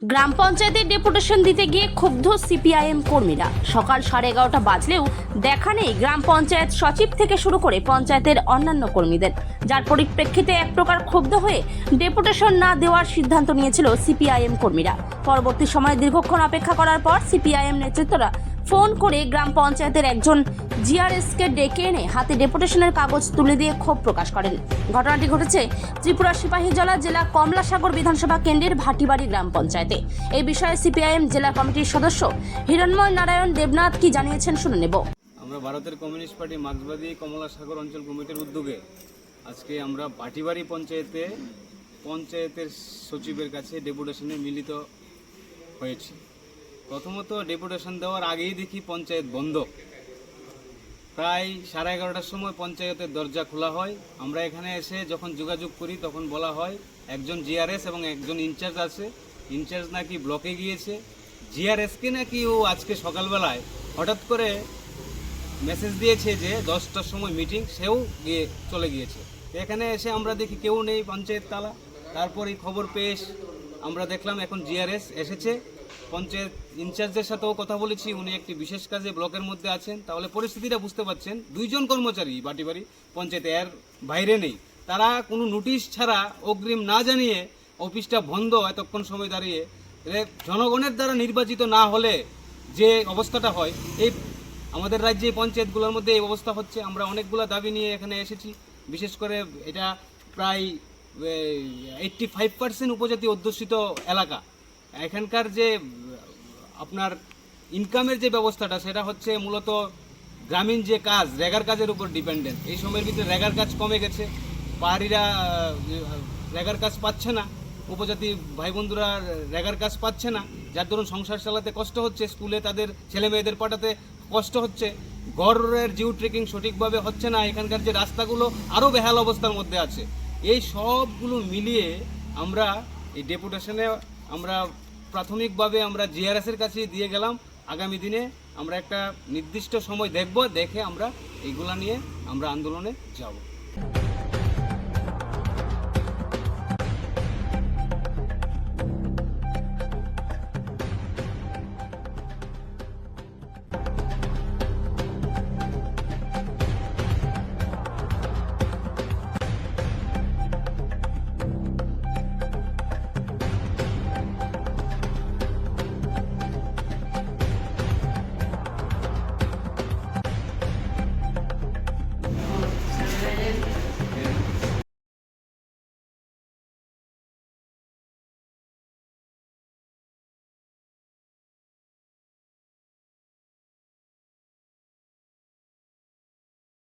গ্রাম পঞ্চায়েতের ডেপুটেশন দিতে গিয়ে ক্ষুব্ধ সিপিআইএম কর্মীরা। সকাল 11:30 বাজলেও দেখা নেই গ্রাম পঞ্চায়েত সচিব থেকে শুরু করে পঞ্চায়েতের অন্যান্য কর্মীদের, যার পরিপ্রেক্ষিতে এক প্রকার ক্ষুব্ধ হয়ে ডেপুটেশন না দেওয়ার সিদ্ধান্ত নিয়েছিল সিপিআইএম কর্মীরা। পরবর্তী সময়ে দীর্ঘক্ষণ অপেক্ষা করার পর সিপিআইএম নেতৃত্বরা ফোন করে গ্রাম পঞ্চায়েতের একজন জিআরএসকে ডেকে এনে হাতে ডেপুটেশনের কাগজ তুলে দিয়ে ক্ষোভ প্রকাশ করেন। ঘটনাটি ঘটেছে ত্রিপুরা সিপাহীজলা জেলা কমলাসাগর বিধানসভা কেন্দ্রের ভাটিবাড়ি গ্রাম পঞ্চায়েতে। এই বিষয়ে সিপিআইএম জেলা কমিটির সদস্য হিরণময় নারায়ণ দেবনাথ কি জানিয়েছেন শুনে নেব। আমরা ভারতের কমিউনিস্ট পার্টি মার্ক্সবাদী কমলাসাগর অঞ্চল কমিটির উদ্যোগে আজকে আমরা ভাটিবাড়ি পঞ্চায়েতের সচিবের কাছে ডেপুটেশনে মিলিত হয়েছি। প্রথমত ডেপুটেশন দেওয়ার আগেই দেখি পঞ্চায়েত বন্ধ। প্রায় 11:30টার সময় পঞ্চায়েতের দরজা খোলা হয়। আমরা এখানে এসে যখন যোগাযোগ করি তখন বলা হয় একজন জিআরএস এবং একজন ইনচার্জ আছে। ইনচার্জ নাকি ব্লকে গিয়েছে, জিআরএসকে নাকি ও আজকে সকালবেলায় হঠাৎ করে মেসেজ দিয়েছে যে 10টার সময় মিটিং, সেও চলে গিয়েছে। এখানে এসে আমরা দেখি কেউ নেই, পঞ্চায়েত তালা। তারপরে খবর পেয়ে আমরা দেখলাম এখন জিআরএস এসেছে। পঞ্চায়েত ইনচার্জের সাথেও কথা বলেছি, উনি একটি বিশেষ কাজে ব্লকের মধ্যে আছেন। তাহলে পরিস্থিতিটা বুঝতে পারছেন, দুইজন কর্মচারী ভাটিবাড়ি পঞ্চায়েতে এর বাইরে নেই। তারা কোনো নোটিশ ছাড়া অগ্রিম না জানিয়ে অফিসটা বন্ধ এতক্ষণ সময় দাঁড়িয়ে, জনগণের দ্বারা নির্বাচিত না হলে যে অবস্থাটা হয়, এই আমাদের রাজ্যে পঞ্চায়েতগুলোর মধ্যে এই অবস্থা হচ্ছে। আমরা অনেকগুলো দাবি নিয়ে এখানে এসেছি। বিশেষ করে এটা প্রায় 85% উপজাতি অধ্যুষিত এলাকা। এখানকার যে আপনার ইনকামের যে ব্যবস্থাটা, সেটা হচ্ছে মূলত গ্রামীণ যে কাজ, রেগার কাজের উপর ডিপেন্ডেন্ট। এই সময়ের ভিতরে রেগার কাজ কমে গেছে, পাহাড়িরা রেগার কাজ পাচ্ছে না, উপজাতি ভাই বন্ধুরা রেগার কাজ পাচ্ছে না, যার দরুন সংসার চালাতে কষ্ট হচ্ছে, স্কুলে তাদের ছেলে মেয়েদের পাঠাতে কষ্ট হচ্ছে, গড়ের জিও ট্রেকিং সঠিকভাবে হচ্ছে না, এখানকার যে রাস্তাগুলো আরও বেহাল অবস্থার মধ্যে আছে। এই সবগুলো মিলিয়ে আমরা এই ডেপুটেশনে আমরা প্রাথমিকভাবে আমরা জিআরএসের কাছে দিয়ে গেলাম। আগামী দিনে আমরা একটা নির্দিষ্ট সময় দেখব, দেখে আমরা এইগুলা নিয়ে আমরা আন্দোলনে যাব।